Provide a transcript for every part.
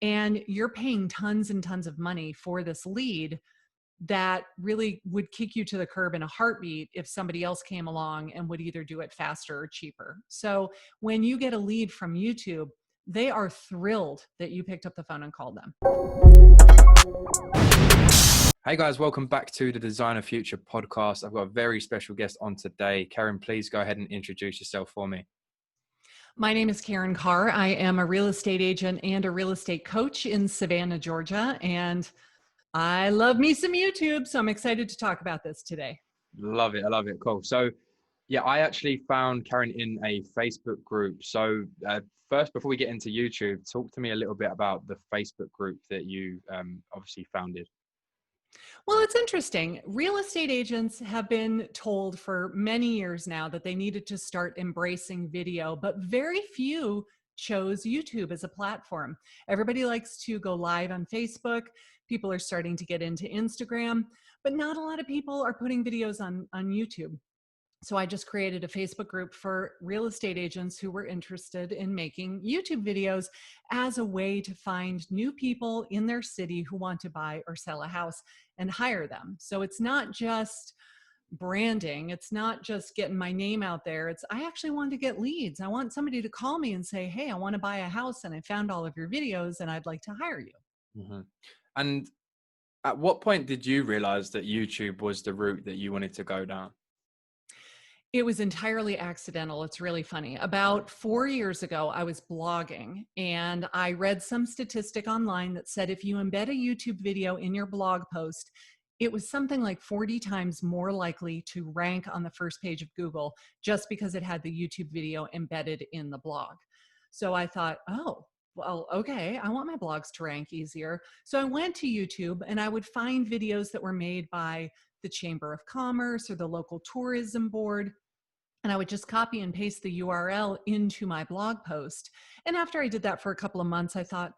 and you're paying tons and tons of money for this lead that really would kick you to the curb in a heartbeat if somebody else came along and would either do it faster or cheaper. So when you get a lead from YouTube, they are thrilled that you picked up the phone and called them. Hey guys, welcome back to the Designer Future podcast. I've got a very special guest on today. Karin, please go ahead and introduce yourself for me. My name is Karin Carr. I am a real estate agent and a real estate coach in Savannah, Georgia. And I love me some YouTube, so I'm excited to talk about this today. Love it. I love it. Cool. So yeah, I actually found Karin in a Facebook group. So first, before we get into YouTube, talk to me a little bit about the Facebook group that you obviously founded. Well, it's interesting. Real estate agents have been told for many years now that they needed to start embracing video, but very few chose YouTube as a platform. Everybody likes to go live on Facebook. People are starting to get into Instagram, but not a lot of people are putting videos on YouTube. So I just created a Facebook group for real estate agents who were interested in making YouTube videos as a way to find new people in their city who want to buy or sell a house and hire them. So it's not just branding. It's not just getting my name out there. I actually want to get leads. I want somebody to call me and say, hey, I want to buy a house and I found all of your videos and I'd like to hire you. Mm-hmm. And at what point did you realize that YouTube was the route that you wanted to go down? It was entirely accidental. It's really funny. About 4 years ago, I was blogging and I read some statistic online that said if you embed a YouTube video in your blog post, it was something like 40 times more likely to rank on the first page of Google just because it had the YouTube video embedded in the blog. So I thought, oh, well, okay, I want my blogs to rank easier. So I went to YouTube and I would find videos that were made by the Chamber of Commerce or the local tourism board. And I would just copy and paste the URL into my blog post. And after I did that for a couple of months, I thought,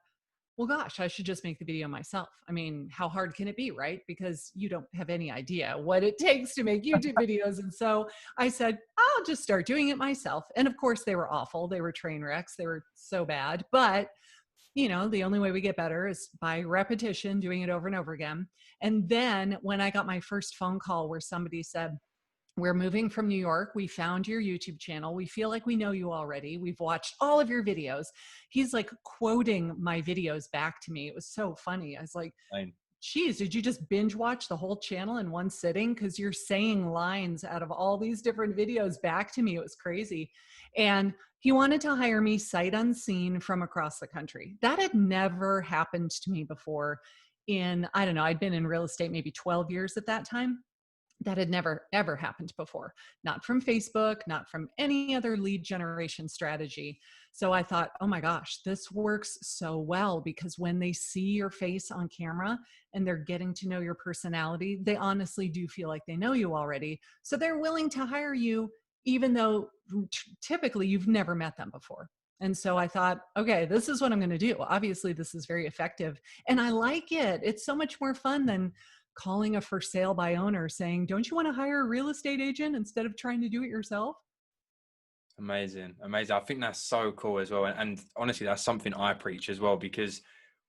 well, gosh, I should just make the video myself. I mean, how hard can it be, right? Because you don't have any idea what it takes to make YouTube videos. And so I said, I'll just start doing it myself. And of course, they were awful. They were train wrecks. They were so bad. But you know, the only way we get better is by repetition, doing it over and over again. And then when I got my first phone call where somebody said, we're moving from New York. We found your YouTube channel. We feel like we know you already. We've watched all of your videos. He's like quoting my videos back to me. It was so funny. I was like, geez, did you just binge watch the whole channel in one sitting? Because you're saying lines out of all these different videos back to me. It was crazy. And he wanted to hire me sight unseen from across the country. That had never happened to me before I don't know, I'd been in real estate maybe 12 years at that time. That had never, ever happened before, not from Facebook, not from any other lead generation strategy. So I thought, oh my gosh, this works so well because when they see your face on camera and they're getting to know your personality, they honestly do feel like they know you already. So they're willing to hire you, even though typically you've never met them before. And so I thought, okay, this is what I'm going to do. Obviously, this is very effective and I like it. It's so much more fun than calling a for sale by owner saying, don't you want to hire a real estate agent instead of trying to do it yourself? Amazing. Amazing. I think that's so cool as well. And honestly, that's something I preach as well, because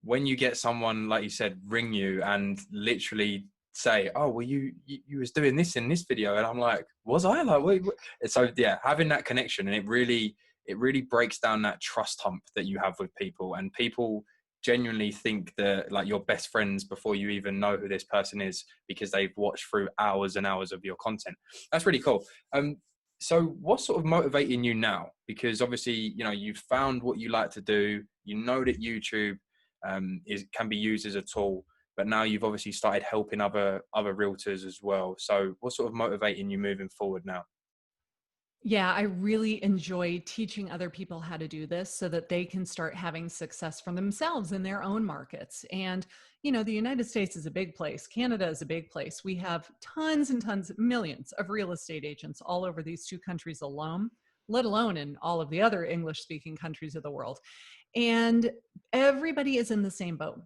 when you get someone, like you said, ring you and literally say, oh, well, you was doing this in this video. And I'm like, was I? Like, wait. So yeah, having that connection, and it really breaks down that trust hump that you have with people, and people genuinely think that like you're best friends before you even know who this person is because they've watched through hours and hours of your content. That's really cool. So what's sort of motivating you now? Because obviously, you know, you've found what you like to do. You know that YouTube can be used as a tool, but now you've obviously started helping other realtors as well. So what's sort of motivating you moving forward now? Yeah, I really enjoy teaching other people how to do this so that they can start having success for themselves in their own markets. And, you know, the United States is a big place. Canada is a big place. We have tons and tons, millions of real estate agents all over these two countries alone, let alone in all of the other English-speaking countries of the world. And everybody is in the same boat.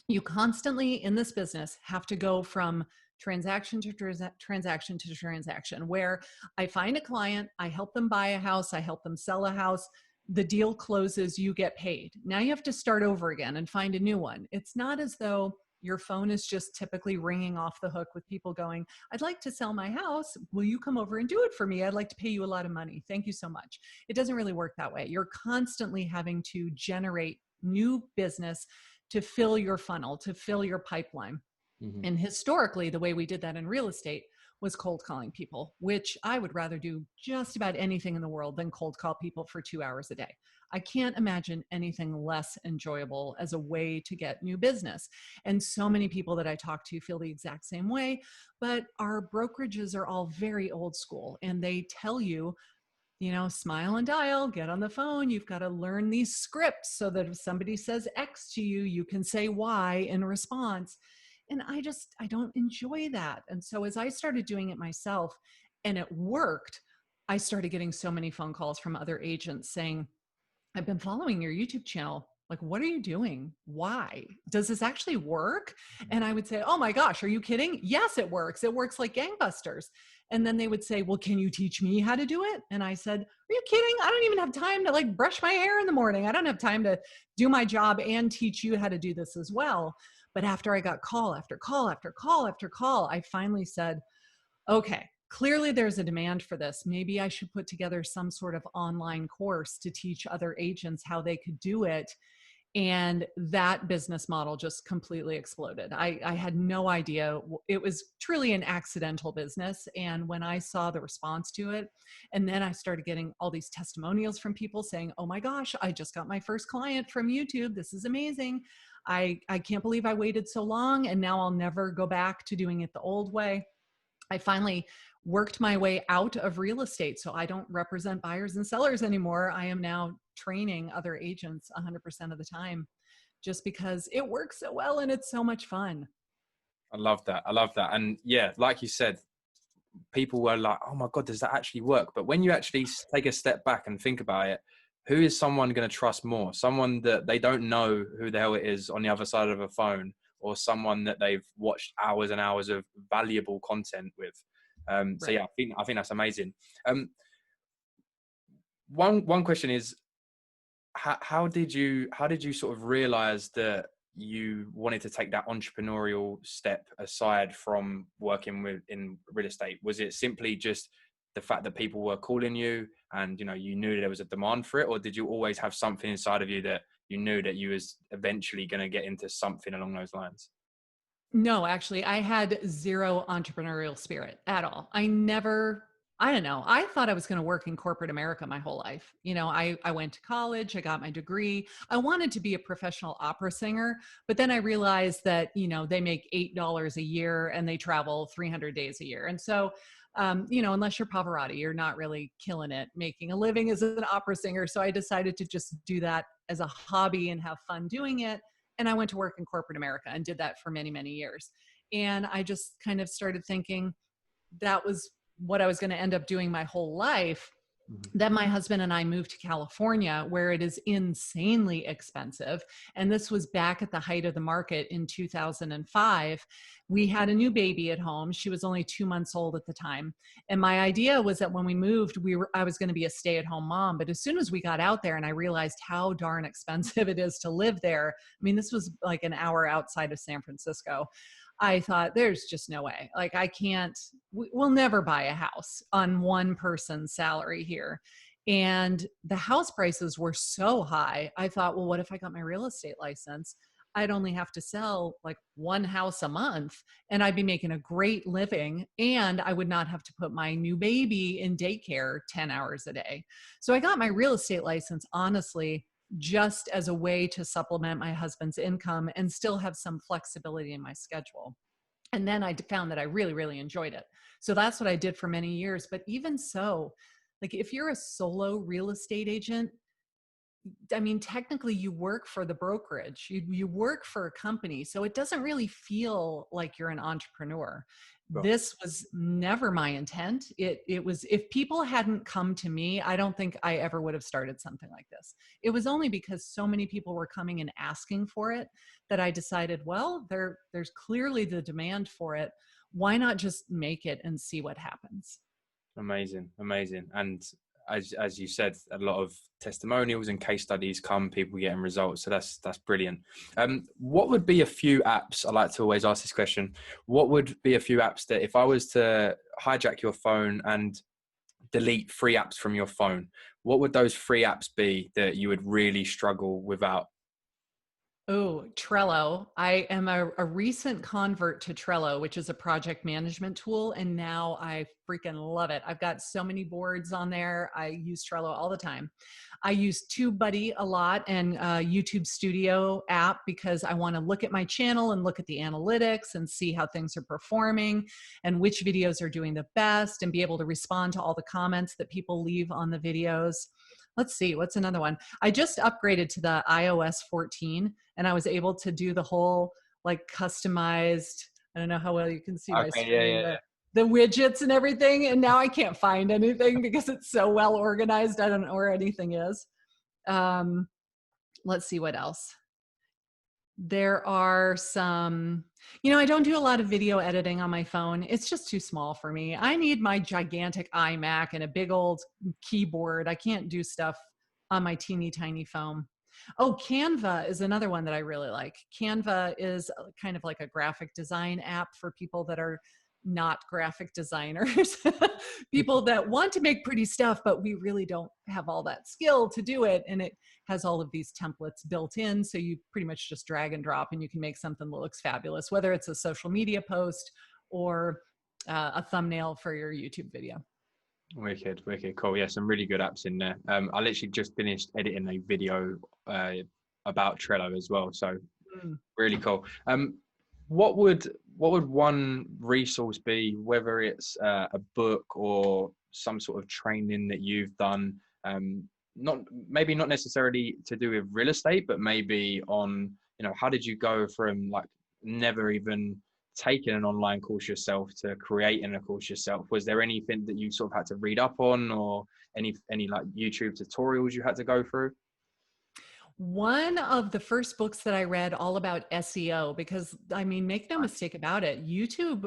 You constantly in this business have to go from transaction to transaction to transaction, where I find a client, I help them buy a house, I help them sell a house. the deal closes, you get paid. Now you have to start over again and find a new one. It's not as though your phone is just typically ringing off the hook with people going, I'd like to sell my house. Will you come over and do it for me? I'd like to pay you a lot of money. Thank you so much. It doesn't really work that way. You're constantly having to generate new business to fill your funnel, to fill your pipeline. Mm-hmm. And historically, the way we did that in real estate was cold calling people, which I would rather do just about anything in the world than cold call people for 2 hours a day. I can't imagine anything less enjoyable as a way to get new business. And so many people that I talk to feel the exact same way, but our brokerages are all very old school, and they tell you, smile and dial, get on the phone. You've got to learn these scripts so that if somebody says X to you, you can say Y in response. And I don't enjoy that. And so as I started doing it myself and it worked, I started getting so many phone calls from other agents saying, I've been following your YouTube channel. Like, what are you doing? Why? Does this actually work? And I would say, oh my gosh, are you kidding? Yes, it works. It works like gangbusters. And then they would say, well, can you teach me how to do it? And I said, are you kidding? I don't even have time to like brush my hair in the morning. I don't have time to do my job and teach you how to do this as well. But after I got call after call after call after call, I finally said, okay, clearly there's a demand for this. Maybe I should put together some sort of online course to teach other agents how they could do it. And that business model just completely exploded. I had no idea. It was truly an accidental business. And when I saw the response to it, and then I started getting all these testimonials from people saying, oh my gosh, I just got my first client from YouTube. This is amazing. I can't believe I waited so long, and now I'll never go back to doing it the old way. I finally worked my way out of real estate. So I don't represent buyers and sellers anymore. I am now training other agents 100% of the time, just because it works so well and it's so much fun. I love that. I love that. And yeah, like you said, people were like, oh my God, does that actually work? But when you actually take a step back and think about it, who is someone going to trust more? Someone that they don't know who the hell it is on the other side of a phone, or someone that they've watched hours and hours of valuable content with. Right. So yeah, I think that's amazing. One question is, how did you sort of realize that you wanted to take that entrepreneurial step aside from working in real estate? Was it simply just the fact that people were calling you and you knew there was a demand for it, or did you always have something inside of you that you knew that you was eventually going to get into something along those lines? No, actually, I had zero entrepreneurial spirit at all. I don't know. I thought I was going to work in corporate America my whole life. I went to college, I got my degree. I wanted to be a professional opera singer, but then I realized that, they make $8 a year and they travel 300 days a year. And so, unless you're Pavarotti, you're not really killing it, making a living as an opera singer. So I decided to just do that as a hobby and have fun doing it. And I went to work in corporate America and did that for many, many years. And I just kind of started thinking that was what I was going to end up doing my whole life. Then my husband and I moved to California, where it is insanely expensive. And this was back at the height of the market in 2005. We had a new baby at home. She was only 2 months old at the time. And my idea was that when we moved, I was going to be a stay-at-home mom. But as soon as we got out there and I realized how darn expensive it is to live there, I mean, this was like an hour outside of San Francisco. I thought there's just no way. Like we'll never buy a house on one person's salary here. And the house prices were so high. I thought, well, what if I got my real estate license? I'd only have to sell like one house a month and I'd be making a great living, and I would not have to put my new baby in daycare 10 hours a day. So I got my real estate license, honestly, just as a way to supplement my husband's income and still have some flexibility in my schedule. And then I found that I really, really enjoyed it. So that's what I did for many years. But even so, like if you're a solo real estate agent, I mean, technically you work for the brokerage, you work for a company. So it doesn't really feel like you're an entrepreneur. Well, This was never my intent. It was, if people hadn't come to me, I don't think I ever would have started something like this. It was only because so many people were coming and asking for it that I decided, well, there's clearly the demand for it. Why not just make it and see what happens? amazing. And as you said, a lot of testimonials and case studies come, people getting results. So that's brilliant. What would be a few apps? I like to always ask this question. What would be a few apps that if I was to hijack your phone and delete 3 apps from your phone, what would those 3 apps be that you would really struggle without? Oh, Trello. I am a recent convert to Trello, which is a project management tool. And now I freaking love it. I've got so many boards on there. I use Trello all the time. I use TubeBuddy a lot and YouTube Studio app because I want to look at my channel and look at the analytics and see how things are performing and which videos are doing the best and be able to respond to all the comments that people leave on the videos. Let's see, what's another one? I just upgraded to the iOS 14 and I was able to do the whole like customized, I don't know how well you can see my Okay, screen, yeah. the widgets and everything. And now I can't find anything because it's so well organized. I don't know where anything is. Let's see what else. There are some, I don't do a lot of video editing on my phone. It's just too small for me. I need my gigantic iMac and a big old keyboard. I can't do stuff on my teeny tiny phone. Oh, Canva is another one that I really like. Canva is kind of like a graphic design app for people that are not graphic designers, people that want to make pretty stuff, but we really don't have all that skill to do it. And it has all of these templates built in. So you pretty much just drag and drop and you can make something that looks fabulous, whether it's a social media post or a thumbnail for your YouTube video. Wicked, cool. Yeah, some really good apps in there. I literally just finished editing a video about Trello as well. So really cool. What would one resource be, whether it's a book or some sort of training that you've done, not necessarily to do with real estate, but maybe on, how did you go from like never even taking an online course yourself to creating a course yourself? Was there anything that you sort of had to read up on, or any like YouTube tutorials you had to go through? One of the first books that I read all about SEO, because I mean, make no mistake about it, YouTube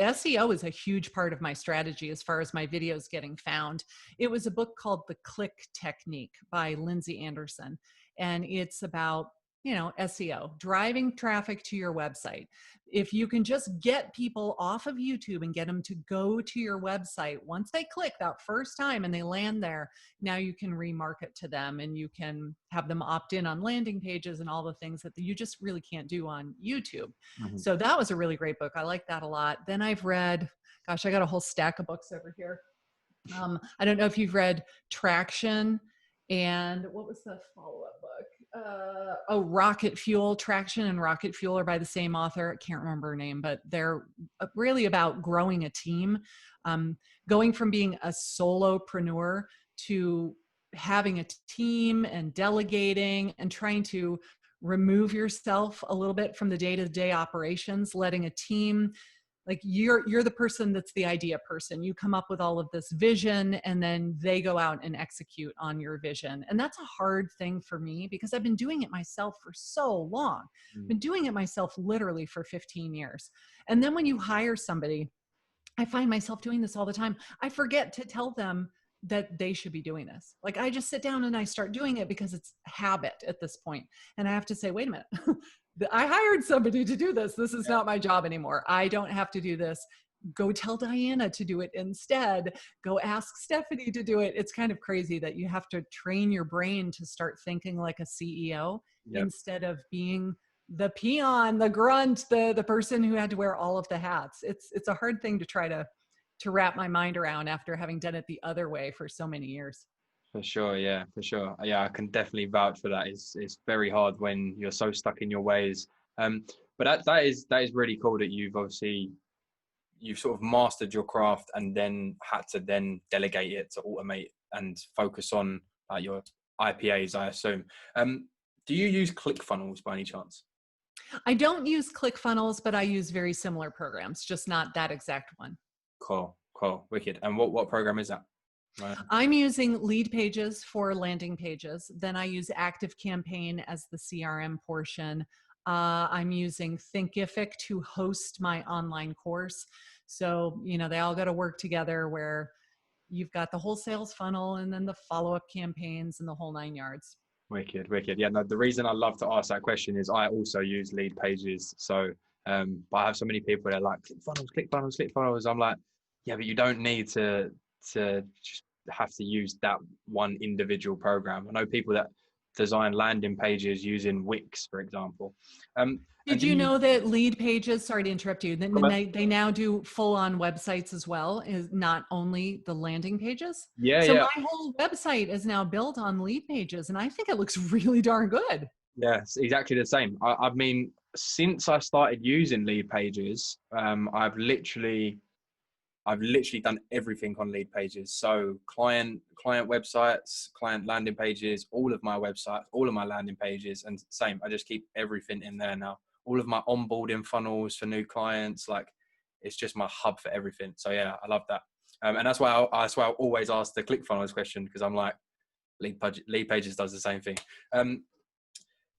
SEO is a huge part of my strategy as far as my videos getting found. It was a book called The Click Technique by Lindsay Anderson. And it's about, SEO, driving traffic to your website. If you can just get people off of YouTube and get them to go to your website, once they click that first time and they land there, now you can remarket to them and you can have them opt in on landing pages and all the things that you just really can't do on YouTube. Mm-hmm. So that was a really great book. I like that a lot. Then I've read, gosh, I got a whole stack of books over here. I don't know if you've read Traction, and what was the follow-up book? Rocket Fuel. Traction and Rocket Fuel are by the same author. I can't remember her name, but they're really about growing a team, going from being a solopreneur to having a team and delegating and trying to remove yourself a little bit from the day-to-day operations, letting a team, like you're the person that's the idea person. You come up with all of this vision and then they go out and execute on your vision. And that's a hard thing for me because I've been doing it myself for so long. I've been doing it myself literally for 15 years. And then when you hire somebody, I find myself doing this all the time. I forget to tell them that they should be doing this. Like I just sit down and I start doing it because it's habit at this point. And I have to say, wait a minute, I hired somebody to do this. This is not my job anymore. I don't have to do this. Go tell Diana to do it instead. Go ask Stephanie to do it. It's kind of crazy that you have to train your brain to start thinking like a CEO instead of being the peon, the grunt, the person who had to wear all of the hats. It's a hard thing to try to wrap my mind around after having done it the other way for so many years. For sure, yeah, for sure. Yeah, I can definitely vouch for that. It's very hard when you're so stuck in your ways. But that is really cool that you've sort of mastered your craft and then had to then delegate it to automate and focus on your IPAs, I assume. Do you use ClickFunnels by any chance? I don't use ClickFunnels, but I use very similar programs, just not that exact one. Cool, wicked. And what program is that? Right. I'm using Lead Pages for landing pages. Then I use ActiveCampaign as the CRM portion. I'm using Thinkific to host my online course. So, they all got to work together where you've got the whole sales funnel and then the follow-up campaigns and the whole 9 yards. Wicked, wicked. Yeah, no, the reason I love to ask that question is I also use lead pages. So, but I have so many people that are like, click funnels, click funnels, click funnels. I'm like, yeah, but you don't need to just have to use that one individual program. I know people that design landing pages using Wix, for example. And Did do you you? know that lead pages, sorry to interrupt you, then Comment? they now do full-on websites as well, is not only the landing pages? Yeah, So yeah, my whole website is now built on lead pages, and I think it looks really darn good. yeah. It's exactly the same. I mean, since I started using lead pages, I've literally done everything on lead pages. So client websites, client landing pages, all of my websites, all of my landing pages, and same. I just keep everything in there now. All of my onboarding funnels for new clients, like it's just my hub for everything. So yeah, I love that. And that's why I always ask the ClickFunnels question, because I'm like, lead pages does the same thing.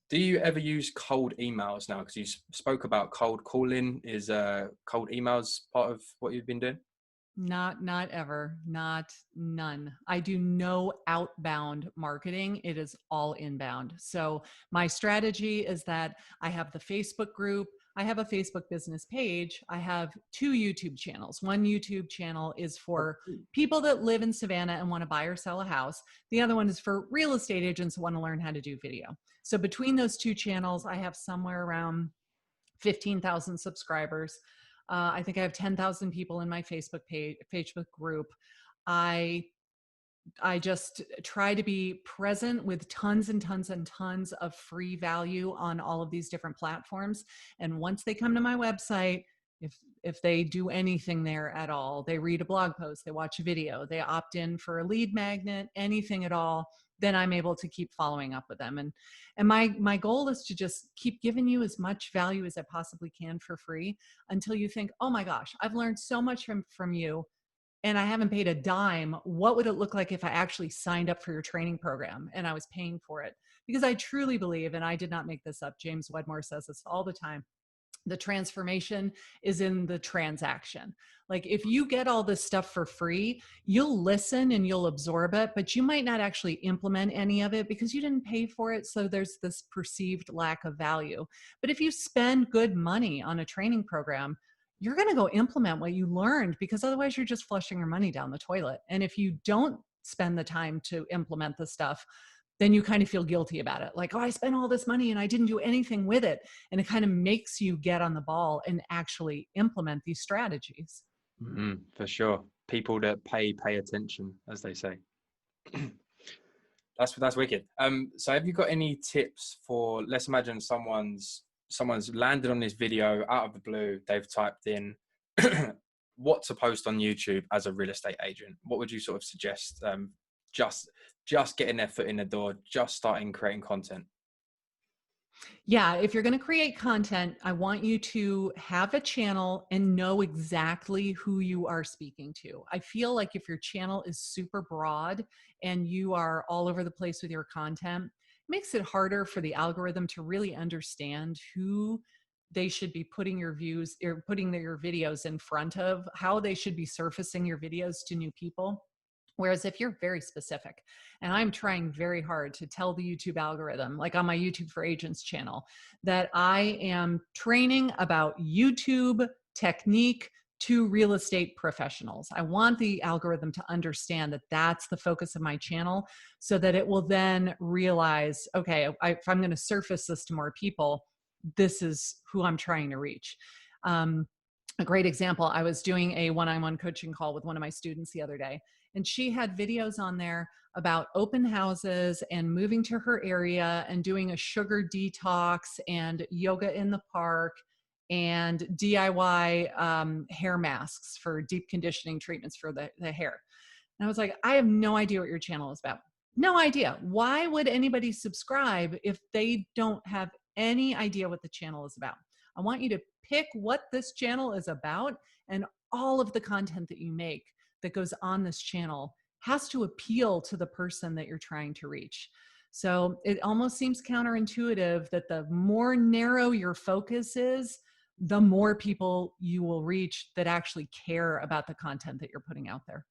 Do you ever use cold emails now? Because you spoke about cold calling. Is cold emails part of what you've been doing? Not ever, none. I do no outbound marketing. It is all inbound. So my strategy is that I have the Facebook group, I have a Facebook business page, I have 2 YouTube channels. One YouTube channel is for people that live in Savannah and want to buy or sell a house. The other one is for real estate agents who want to learn how to do video. So between those 2 channels, I have somewhere around 15,000 subscribers. I think I have 10,000 people in my Facebook group. I just try to be present with tons and tons and tons of free value on all of these different platforms. And once they come to my website, if they do anything there at all, they read a blog post, they watch a video, they opt in for a lead magnet, anything at all, then I'm able to keep following up with them. And my goal is to just keep giving you as much value as I possibly can for free until you think, oh my gosh, I've learned so much from you and I haven't paid a dime. What would it look like if I actually signed up for your training program and I was paying for it? Because I truly believe, and I did not make this up, James Wedmore says this all the time, the transformation is in the transaction. Like if you get all this stuff for free, you'll listen and you'll absorb it, but you might not actually implement any of it because you didn't pay for it. So there's this perceived lack of value. But if you spend good money on a training program, you're going to go implement what you learned, because otherwise you're just flushing your money down the toilet. And if you don't spend the time to implement the stuff, then you kind of feel guilty about it. Like, oh, I spent all this money and I didn't do anything with it. And it kind of makes you get on the ball and actually implement these strategies. For sure. People that pay attention, as they say. That's wicked. So have you got any tips for, let's imagine someone's landed on this video out of the blue, they've typed in what to post on YouTube as a real estate agent. What would you sort of suggest? Just getting their foot in the door, just starting creating content. Yeah, if you're going to create content, I want you to have a channel and know exactly who you are speaking to. I feel like if your channel is super broad and you are all over the place with your content, it makes it harder for the algorithm to really understand who they should be putting your views or putting your videos in front of, how they should be surfacing your videos to new people. Whereas if you're very specific, and I'm trying very hard to tell the YouTube algorithm, like on my YouTube for Agents channel, that I am training about YouTube technique to real estate professionals. I want the algorithm to understand that that's the focus of my channel, so that it will then realize, okay, if I'm going to surface this to more people, this is who I'm trying to reach. A great example, I was doing a one-on-one coaching call with one of my students the other day, and she had videos on there about open houses and moving to her area and doing a sugar detox and yoga in the park and DIY hair masks for deep conditioning treatments for the hair. And I was like, I have no idea what your channel is about. No idea. Why would anybody subscribe if they don't have any idea what the channel is about? I want you to pick what this channel is about, and all of the content that you make that goes on this channel has to appeal to the person that you're trying to reach. So it almost seems counterintuitive that the more narrow your focus is, the more people you will reach that actually care about the content that you're putting out there.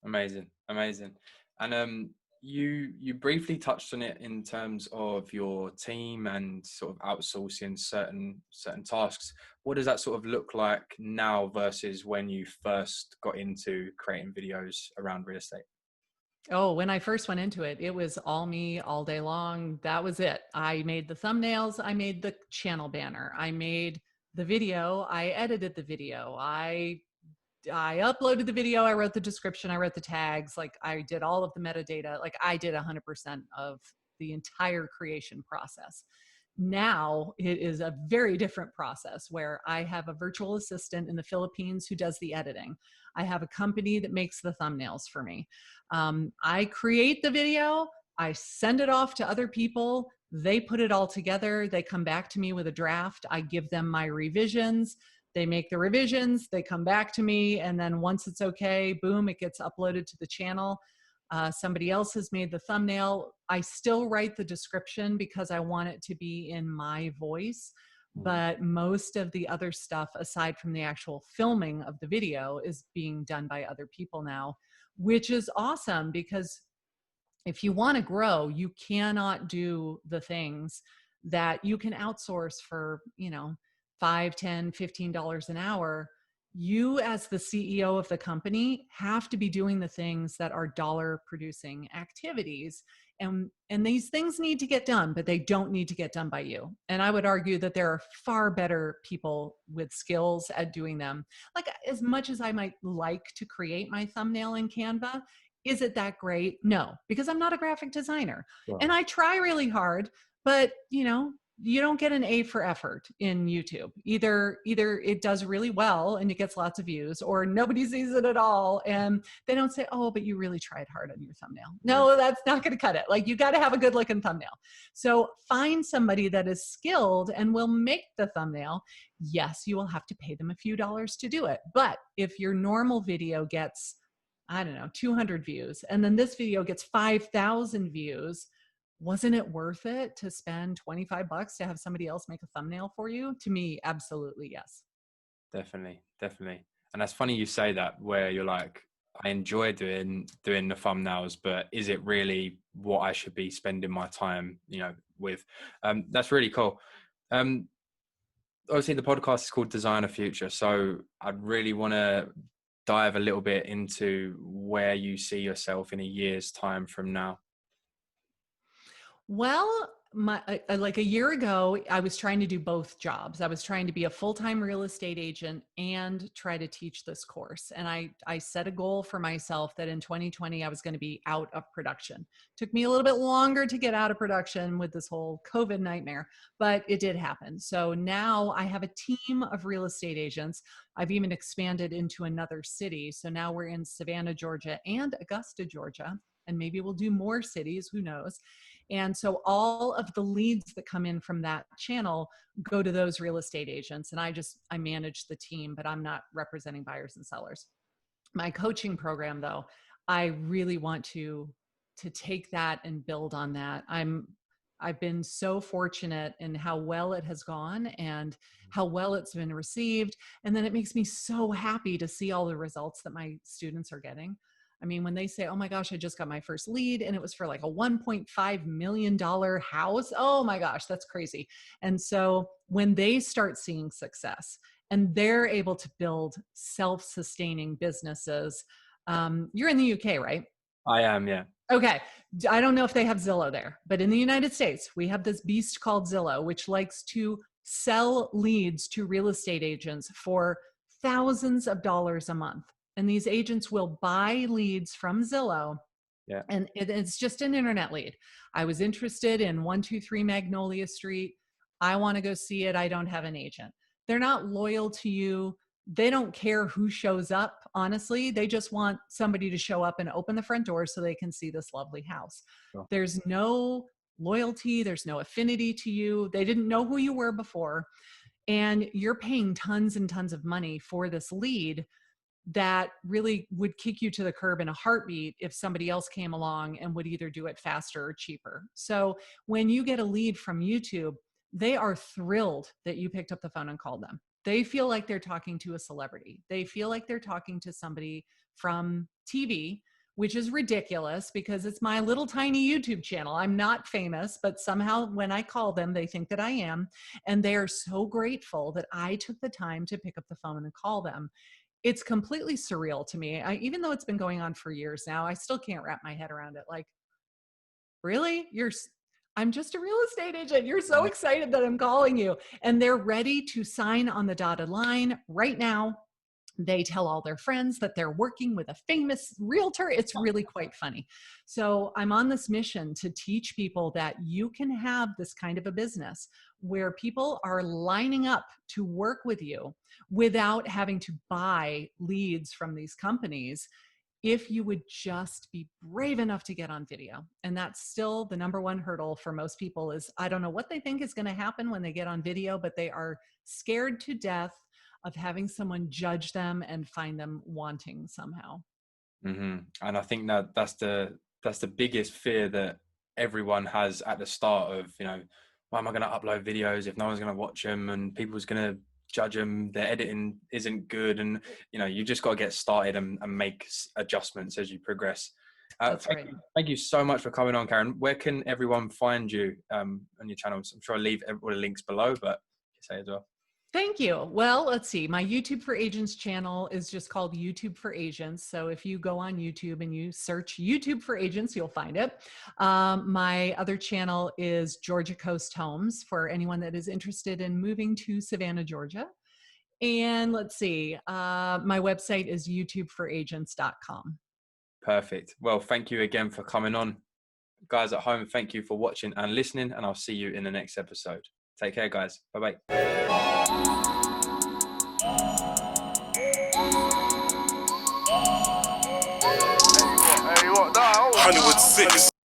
Amazing, amazing. And you briefly touched on it in terms of your team and sort of outsourcing certain tasks. What does that sort of look like now versus when you first got into creating videos around real estate? Oh, when I first went into it, it was all me all day long. That was it. I made the thumbnails, I made the channel banner, I made the video, I edited the video, I uploaded the video, I wrote the description, I wrote the tags, like I did all of the metadata, like I did 100% of the entire creation process. Now it is a very different process where I have a virtual assistant in the Philippines who does the editing. I have a company that makes the thumbnails for me. I create the video, I send it off to other people. They put it all together. They come back to me with a draft. I give them my revisions. They make the revisions. They come back to me. And then once it's okay, boom, it gets uploaded to the channel. Somebody else has made the thumbnail. I still write the description because I want it to be in my voice. Mm. But most of the other stuff, aside from the actual filming of the video, is being done by other people now, which is awesome because if you want to grow, you cannot do the things that you can outsource for, you know, 5, 10, $15 an hour. You as the CEO of the company have to be doing the things that are dollar producing activities. And these things need to get done, but they don't need to get done by you. And I would argue that there are far better people with skills at doing them. Like, as much as I might like to create my thumbnail in Canva, is it that great? No, because I'm not a graphic designer. Right. And I try really hard, but you know, you don't get an A for effort in YouTube. Either it does really well and it gets lots of views, or nobody sees it at all and they don't say, "Oh, but you really tried hard on your thumbnail." Yeah. No, that's not going to cut it. Like, you got to have a good looking thumbnail. So find somebody that is skilled and will make the thumbnail. Yes, you will have to pay them a few dollars to do it. But if your normal video gets, I don't know, 200 views, and then this video gets 5,000 views, wasn't it worth it to spend 25 bucks to have somebody else make a thumbnail for you? To me, absolutely yes. Definitely, definitely. And that's funny you say that, where you're like, I enjoy doing the thumbnails, but is it really what I should be spending my time, with? That's really cool. Um, Obviously the podcast is called Design a Future, so I'd really want to dive a little bit into where you see yourself in a year's time from now. Well, like a year ago, I was trying to do both jobs. I was trying to be a full-time real estate agent and try to teach this course. And I set a goal for myself that in 2020, I was going to be out of production. Took me a little bit longer to get out of production with this whole COVID nightmare, but it did happen. So now I have a team of real estate agents. I've even expanded into another city. So now we're in Savannah, Georgia and Augusta, Georgia. And maybe we'll do more cities, who knows? And so all of the leads that come in from that channel go to those real estate agents. And I manage the team, but I'm not representing buyers and sellers. My coaching program, though, I really want to take that and build on that. I've been so fortunate in how well it has gone and how well it's been received. And then it makes me so happy to see all the results that my students are getting. I mean, when they say, "Oh my gosh, I just got my first lead and it was for like a $1.5 million house." Oh my gosh, that's crazy. And so when they start seeing success and they're able to build self-sustaining businesses, you're in the UK, right? I am, yeah. Okay. I don't know if they have Zillow there, but in the United States, we have this beast called Zillow, which likes to sell leads to real estate agents for thousands of dollars a month. And these agents will buy leads from Zillow. Yeah. And it's just an internet lead. I was interested in 123 Magnolia Street. I want to go see it. I don't have an agent. They're not loyal to you. They don't care who shows up. Honestly, they just want somebody to show up and open the front door so they can see this lovely house. Sure. There's no loyalty. There's no affinity to you. They didn't know who you were before. And you're paying tons and tons of money for this lead that really would kick you to the curb in a heartbeat if somebody else came along and would either do it faster or cheaper. So when you get a lead from YouTube, they are thrilled that you picked up the phone and called them. They feel like they're talking to a celebrity. They feel like they're talking to somebody from TV which is ridiculous because it's my little tiny YouTube channel. I'm not famous, but somehow when I call them, they think that I am. And they are so grateful that I took the time to pick up the phone and call them. It's completely surreal to me. Even though it's been going on for years now, I still can't wrap my head around it. Like, really? I'm just a real estate agent. You're so excited that I'm calling you. And they're ready to sign on the dotted line right now. They tell all their friends that they're working with a famous realtor. It's really quite funny. So I'm on this mission to teach people that you can have this kind of a business where people are lining up to work with you without having to buy leads from these companies, if you would just be brave enough to get on video. And that's still the number one hurdle for most people. Is I don't know what they think is going to happen when they get on video, but they are scared to death of having someone judge them and find them wanting somehow. Mm-hmm. And I think that that's the biggest fear that everyone has at the start of, why am I going to upload videos if no one's going to watch them and people's going to judge them, their editing isn't good, and you just got to get started and make adjustments as you progress. That's right. Thank you so much for coming on, Karin. Where can everyone find you on your channels? I'm sure I'll leave all the links below, but say as well. Thank you. Well, let's see. My YouTube for Agents channel is just called YouTube for Agents. So if you go on YouTube and you search YouTube for Agents, you'll find it. My other channel is Georgia Coast Homes for anyone that is interested in moving to Savannah, Georgia. And let's see, my website is youtubeforagents.com. Perfect. Well, thank you again for coming on. Guys at home, thank you for watching and listening, and I'll see you in the next episode. Take care, guys. Bye-bye. Hollywood 6.